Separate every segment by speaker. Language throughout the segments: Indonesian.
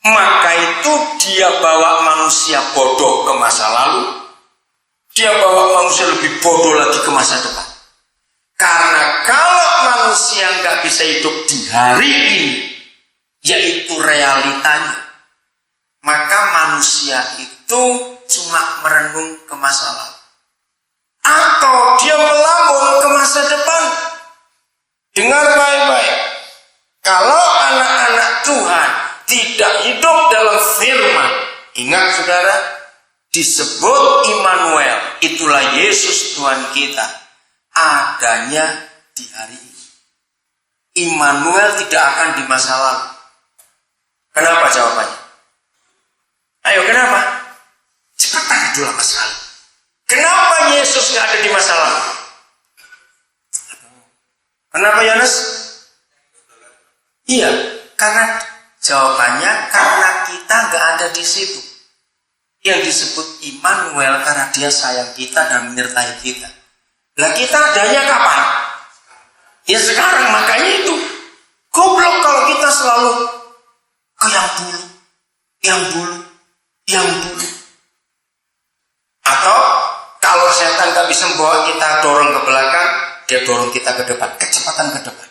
Speaker 1: maka itu dia bawa manusia bodoh ke masa lalu, dia bawa manusia lebih bodoh lagi ke masa depan. Karena kalau manusia nggak bisa hidup di hari ini, yaitu realitanya, maka manusia itu cuma merenung ke masa lalu, atau dia melamun ke masa depan. Dengar baik-baik, kalau anak-anak Tuhan tidak hidup dalam firman, ingat saudara, disebut Immanuel, itulah Yesus Tuhan kita, adanya di hari ini. Immanuel tidak akan di masa lalu. Kenapa jawabannya? Ayo, kenapa? Cepetan dulu lama sekali. Kenapa Yesus nggak ada di masa lalu? Kenapa, Yohanes? Iya, karena jawabannya karena kita nggak ada di situ. Yang disebut Immanuel karena dia sayang kita dan menyertai kita. Lah kita adanya kapan? Ya sekarang, makanya itu goblok kalau kita selalu ke yang dulu, yang dulu, yang dulu. Atau kalau setan nggak bisa membawa kita dorong ke belakang, dia dorong kita ke depan, kecepatan ke depan.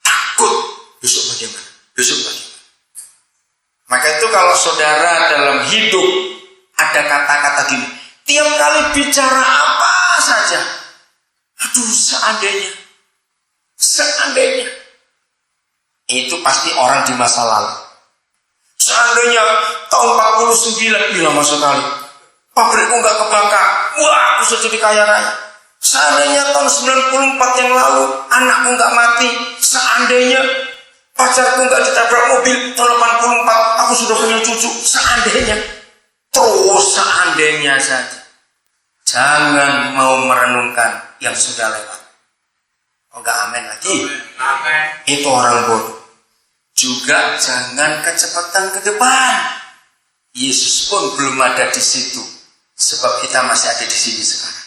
Speaker 1: Takut besok bagaimana? Besok bagaimana? Maka itu kalau saudara dalam hidup ada kata-kata gini, tiap kali bicara apa saja, aduh seandainya, seandainya, itu pasti orang di masa lalu. Seandainya tahun 49, lama sekali, pabrikku nggak kebakar, wah aku sudah jadi kaya raya. Seandainya tahun 94 yang lalu anakku nggak mati, seandainya pacarku nggak ditabrak mobil tahun 84, aku sudah punya cucu, seandainya. Terus seandainya saja. Jangan mau merenungkan yang sudah lewat. Oh, enggak amin lagi. Amen. Itu orang bodoh. Juga jangan kecepatan ke depan. Yesus pun belum ada di situ, sebab kita masih ada di sini sekarang.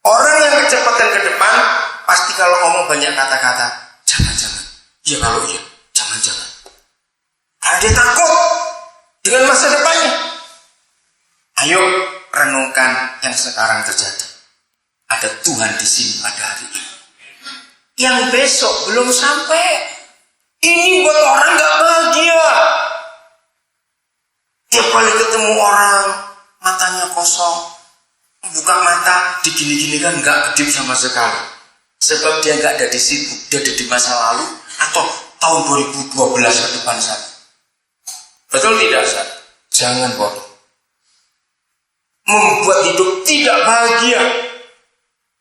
Speaker 1: Orang yang kecepatan ke depan pasti kalau ngomong banyak kata-kata, jangan-jangan. Ya kalau iya, jangan-jangan. Karena dia takut dengan masa depannya. Ayo renungkan yang sekarang terjadi. Ada Tuhan di sini pada hari ini. Yang besok belum sampai. Ini buat orang gak bahagia. Tiap kali ketemu orang, matanya kosong, buka mata, digini-gini kan gak kedip sama sekali. Sebab dia gak ada di situ, dia ada di masa lalu atau tahun 2012 ke depan saja. Betul tidak, Ustaz? Jangan bodoh. Membuat hidup tidak bahagia.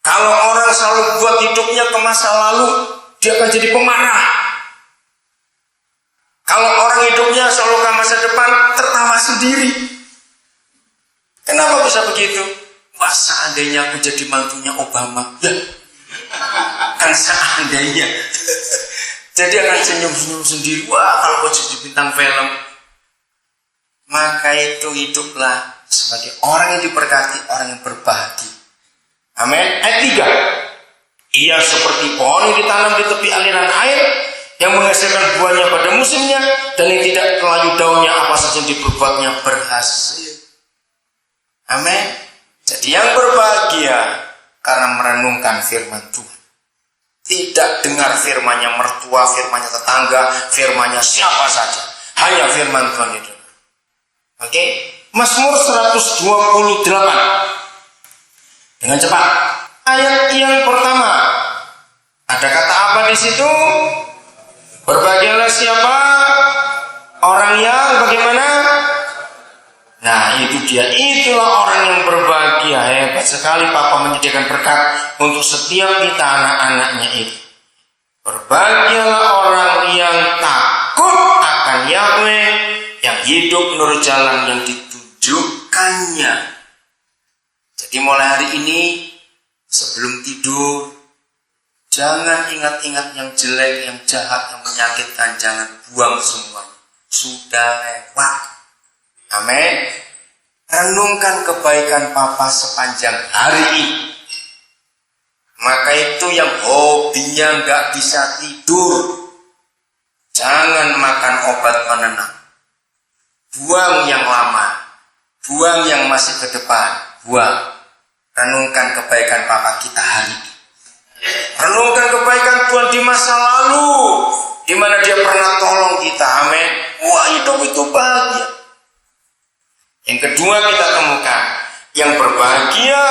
Speaker 1: Kalau orang selalu buat hidupnya ke masa lalu, dia akan jadi pemarah. Kalau orang hidupnya selalu ke masa depan, tertawa sendiri. Kenapa bisa begitu? Wah, seandainya aku jadi mantunya Obama. Ya, kan seandainya. Jadi akan senyum-senyum sendiri. Wah, kalau aku jadi bintang film. Maka itu hiduplah sebagai orang yang diberkati, orang yang berbahagia. Amin. Ayat 3. Ia seperti pohon yang ditanam di tepi aliran air, yang menghasilkan buahnya pada musimnya, dan yang tidak terlalu daunnya, apa saja yang diperbuatnya berhasil. Amin. Jadi yang berbahagia karena merenungkan firman Tuhan. Tidak dengar firmannya mertua, firmannya tetangga, firmannya siapa saja. Hanya firman Tuhan itu. Oke, Mazmur 128. Dengan cepat. Ayat yang pertama. Ada kata apa di situ? Berbahagialah siapa? Orang yang bagaimana? Nah, itu dia. Itulah orang yang berbahagia. Hebat sekali Papa menyediakan berkat untuk setiap kita anak-anaknya itu. Berbahagialah orang yang takut akan Yahweh, yang hidup menurut jalan yang ditunjukkannya. Jadi mulai hari ini, sebelum tidur, jangan ingat-ingat yang jelek, yang jahat, yang menyakitkan. Jangan buang semuanya. Sudah lewat. Amin. Renungkan kebaikan Papa sepanjang hari ini. Maka itu yang hobinya gak bisa tidur, jangan makan obat penenang. Buang yang lama, buang yang masih ke depan, buang. Renungkan kebaikan Papa kita hari ini. Renungkan kebaikan Tuhan di masa lalu, di mana Dia pernah tolong kita. Amin. Wah, hidup itu bahagia. Yang kedua kita temukan, yang berbahagia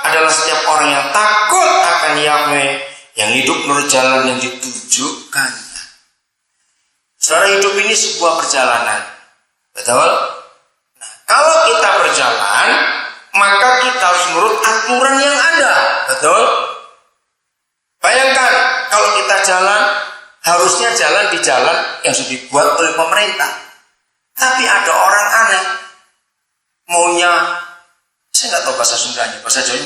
Speaker 1: adalah setiap orang yang takut akan Yahweh, yang hidup menurut jalan yang ditujukannya. Saudara, hidup ini sebuah perjalanan. Betul? Nah, kalau kita berjalan, maka kita harus menurut aturan yang ada. Betul? Bayangkan kalau kita jalan, harusnya jalan di jalan yang sudah dibuat oleh pemerintah. Tapi ada orang aneh, maunya, saya nggak tahu bahasa Sundanya, bahasa Jawa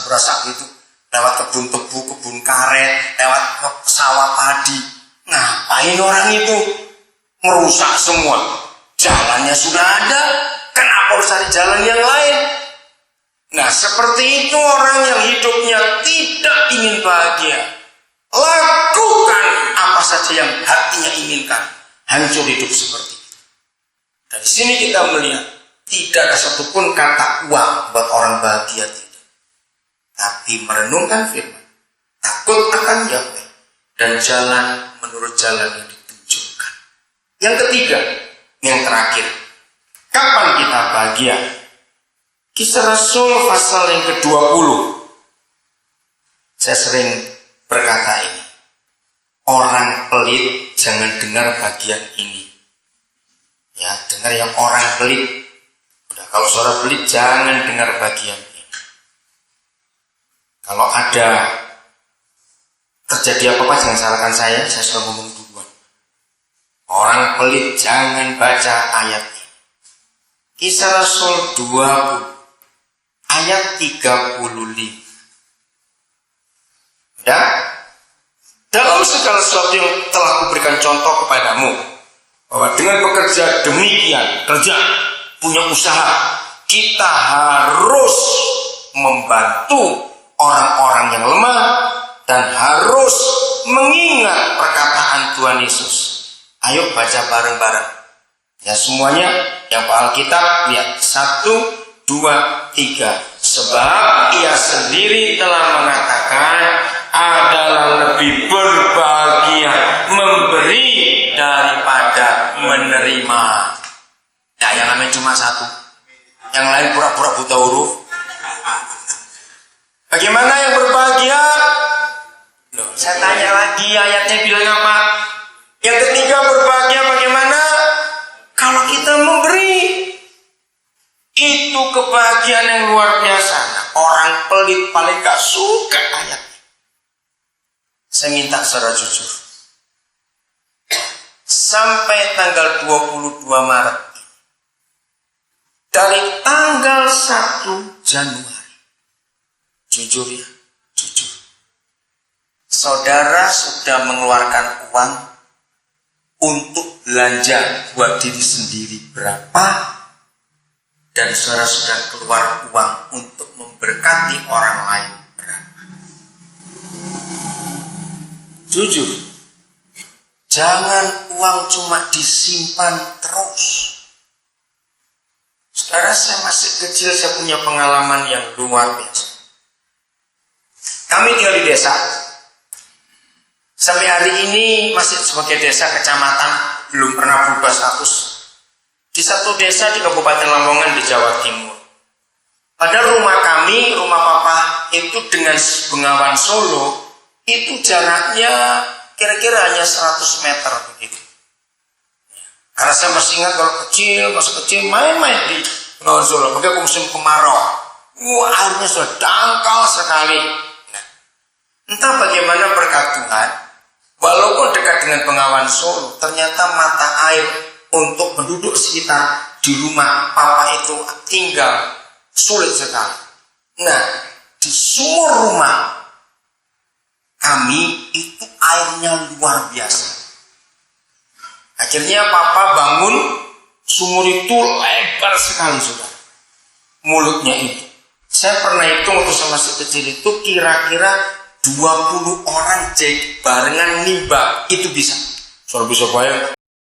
Speaker 1: berasak gitu, lewat kebun tebu, kebun karet, lewat sawah padi. Ngapain orang itu merusak semua? Jalannya sudah ada, kenapa harus cari jalan yang lain? Nah, seperti itu orang yang hidupnya tidak ingin bahagia. Lakukan apa saja yang hatinya inginkan. Hancur hidup seperti itu. Dari sini kita melihat tidak ada satupun kata uang buat orang bahagia, tidak. Tapi merenungkan firman, takut akan Yahweh, dan jalan menurut jalan yang ditunjukkan. Yang ketiga, yang terakhir, kapan kita bahagia? Kisah Rasul pasal yang ke-20. Saya sering berkata ini, orang pelit jangan dengar bagian ini. Ya, dengar yang orang pelit. Udah, kalau saudara pelit jangan dengar bagian ini. Kalau ada terjadi apa-apa jangan salahkan saya sudah ngomong duluan. Orang pelit jangan baca ayat ini. Kisah Rasul 20 ayat 35. Dan dalam segala sesuatu yang telah kuberikan contoh kepadamu, bahwa dengan bekerja demikian, kerja, punya usaha, kita harus membantu orang-orang yang lemah dan harus mengingat perkataan Tuhan Yesus. Ayo baca bareng-bareng. Ya semuanya yang Alkitab lihat 1, 2, 3. Sebab Ia sendiri telah mengatakan adalah lebih berbahagia memberi daripada menerima. Ya, yang namanya cuma satu. Yang lain pura-pura buta huruf. Bagaimana yang berbahagia? Loh, saya tanya lagi, ayatnya bilang apa? Yang ketiga, berbahagia bagaimana? Kalau kita memberi. Itu kebahagiaan yang luar biasa. Nah, orang pelit paling gak suka ayat. Saya minta secara jujur. Sampai tanggal 22 Maret. Dari tanggal 1 Januari. Jujur ya, jujur. Saudara sudah mengeluarkan uang untuk belanja buat diri sendiri berapa? Dan saudara sudah keluar uang untuk memberkati orang lain berapa? Jujur, jangan uang cuma disimpan terus. Saudara, saya masih kecil, saya punya pengalaman yang luar biasa. Kami tinggal di desa. Sampai hari ini masih sebagai desa kecamatan, belum pernah berubah status. Di satu desa di Kabupaten Lamongan di Jawa Timur. Pada rumah kami, rumah papa itu dengan Bengawan Solo, itu jaraknya kira-kira hanya 100 meter begitu. Karena saya masih ingat kalau masih kecil main-main di Bengawan Solo, pakai musim kemarau. Airnya sudah dangkal sekali. Nah, entah bagaimana berkat Tuhan, walaupun dekat dengan Bengawan Solo, ternyata mata air untuk penduduk sekitar di rumah papa itu tinggal sulit sekali. Nah, di sumur rumah kami itu airnya luar biasa. Akhirnya papa bangun sumur itu lebar sekali sudah. Mulutnya itu. Saya pernah hitung waktu saya masih kecil itu kira-kira 20 orang barengan nimba itu bisa. Soal bisa bayang